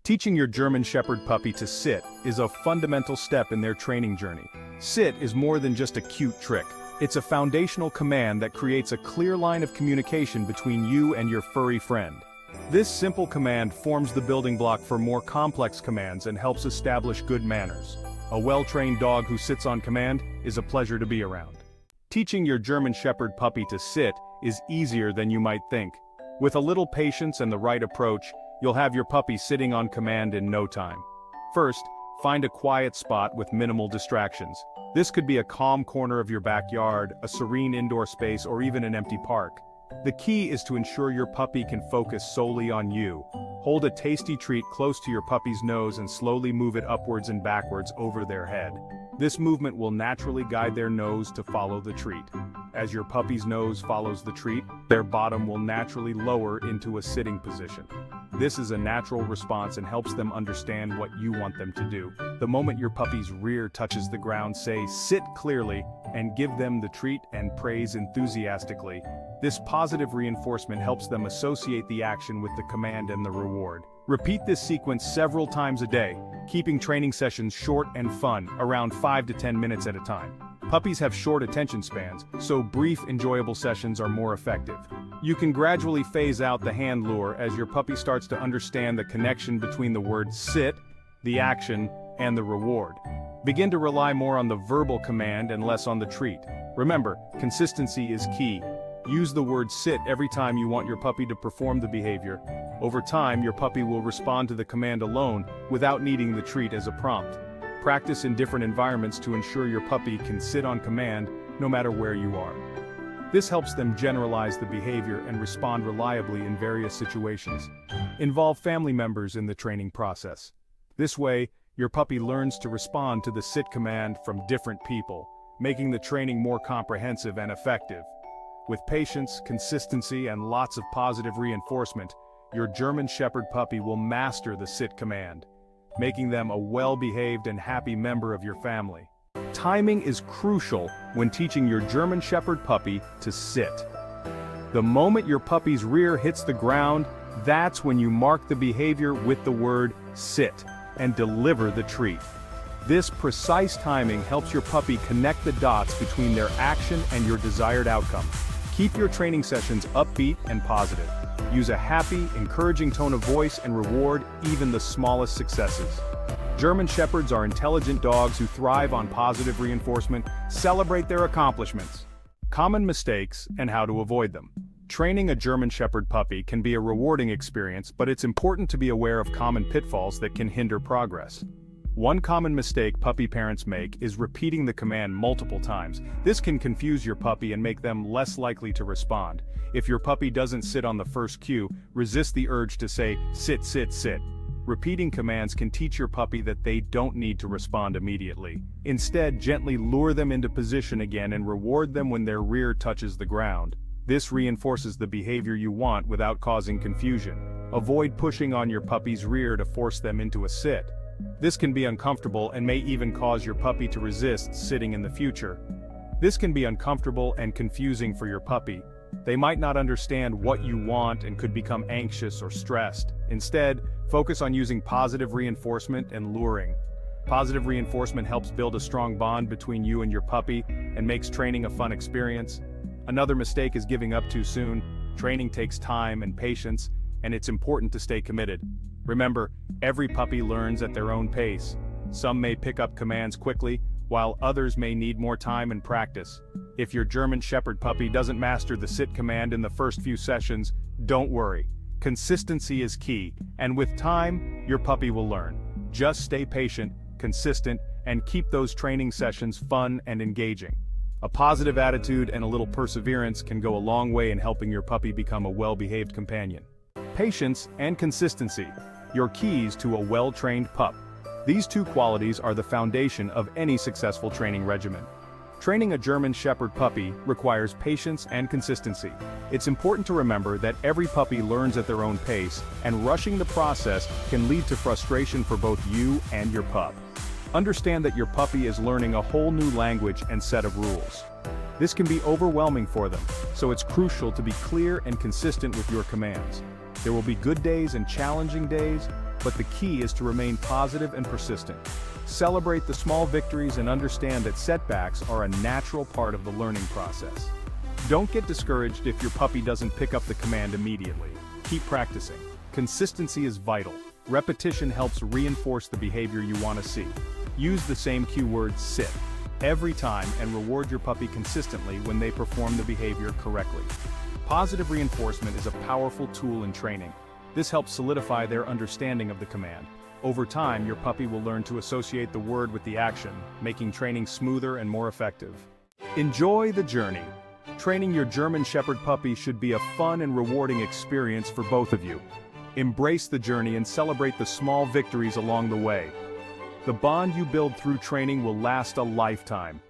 Teaching your German Shepherd puppy to sit is a fundamental step in their training journey. Sit is more than just a cute trick. It's a foundational command that creates a clear line of communication between you and your furry friend. This simple command forms the building block for more complex commands and helps establish good manners. A well-trained dog who sits on command is a pleasure to be around. Teaching your German Shepherd puppy to sit is easier than you might think. With a little patience and the right approach, you'll have your puppy sitting on command in no time. First, find a quiet spot with minimal distractions. This could be a calm corner of your backyard, a serene indoor space, or even an empty park. The key is to ensure your puppy can focus solely on you. Hold a tasty treat close to your puppy's nose and slowly move it upwards and backwards over their head. This movement will naturally guide their nose to follow the treat. As your puppy's nose follows the treat, their bottom will naturally lower into a sitting position. This is a natural response and helps them understand what you want them to do. The moment your puppy's rear touches the ground, say, "Sit" clearly, and give them the treat and praise enthusiastically. This positive reinforcement helps them associate the action with the command and the reward. Repeat this sequence several times a day, keeping training sessions short and fun, around 5 to 10 minutes at a time. Puppies have short attention spans, so brief, enjoyable sessions are more effective. You can gradually phase out the hand lure as your puppy starts to understand the connection between the word sit, the action, and the reward. Begin to rely more on the verbal command and less on the treat. Remember, consistency is key. Use the word sit every time you want your puppy to perform the behavior. Over time, your puppy will respond to the command alone without needing the treat as a prompt. Practice in different environments to ensure your puppy can sit on command no matter where you are. This helps them generalize the behavior and respond reliably in various situations. Involve family members in the training process. This way, your puppy learns to respond to the sit command from different people, making the training more comprehensive and effective. With patience, consistency, and lots of positive reinforcement, your German Shepherd puppy will master the sit command, making them a well-behaved and happy member of your family. Timing is crucial when teaching your German Shepherd puppy to sit. The moment your puppy's rear hits the ground, that's when you mark the behavior with the word sit and deliver the treat. This precise timing helps your puppy connect the dots between their action and your desired outcome. Keep your training sessions upbeat and positive. Use a happy, encouraging tone of voice and reward even the smallest successes. German Shepherds are intelligent dogs who thrive on positive reinforcement. Celebrate their accomplishments. Common mistakes and how to avoid them. Training a German Shepherd puppy can be a rewarding experience, but it's important to be aware of common pitfalls that can hinder progress. One common mistake puppy parents make is repeating the command multiple times. This can confuse your puppy and make them less likely to respond. If your puppy doesn't sit on the first cue, resist the urge to say, "Sit, sit, sit." Repeating commands can teach your puppy that they don't need to respond immediately. Instead, gently lure them into position again and reward them when their rear touches the ground. This reinforces the behavior you want without causing confusion. Avoid pushing on your puppy's rear to force them into a sit. This can be uncomfortable and may even cause your puppy to resist sitting in the future. This can be uncomfortable and confusing for your puppy. They might not understand what you want and could become anxious or stressed. Instead, focus on using positive reinforcement and luring. Positive reinforcement helps build a strong bond between you and your puppy and makes training a fun experience. Another mistake is giving up too soon. Training takes time and patience, and it's important to stay committed. Remember, every puppy learns at their own pace. Some may pick up commands quickly, while others may need more time and practice. If your German Shepherd puppy doesn't master the sit command in the first few sessions, don't worry. Consistency is key, and with time, your puppy will learn. Just stay patient, consistent, and keep those training sessions fun and engaging. A positive attitude and a little perseverance can go a long way in helping your puppy become a well-behaved companion. Patience and consistency, your keys to a well-trained pup. These two qualities are the foundation of any successful training regimen. Training a German Shepherd puppy requires patience and consistency. It's important to remember that every puppy learns at their own pace, and rushing the process can lead to frustration for both you and your pup. Understand that your puppy is learning a whole new language and set of rules. This can be overwhelming for them, so it's crucial to be clear and consistent with your commands. There will be good days and challenging days, but the key is to remain positive and persistent. Celebrate the small victories and understand that setbacks are a natural part of the learning process. Don't get discouraged if your puppy doesn't pick up the command immediately. Keep practicing. Consistency is vital. Repetition helps reinforce the behavior you want to see. Use the same cue word, sit, every time and reward your puppy consistently when they perform the behavior correctly. Positive reinforcement is a powerful tool in training. This helps solidify their understanding of the command. Over time, your puppy will learn to associate the word with the action, making training smoother and more effective. Enjoy the journey. Training your German Shepherd puppy should be a fun and rewarding experience for both of you. Embrace the journey and celebrate the small victories along the way. The bond you build through training will last a lifetime.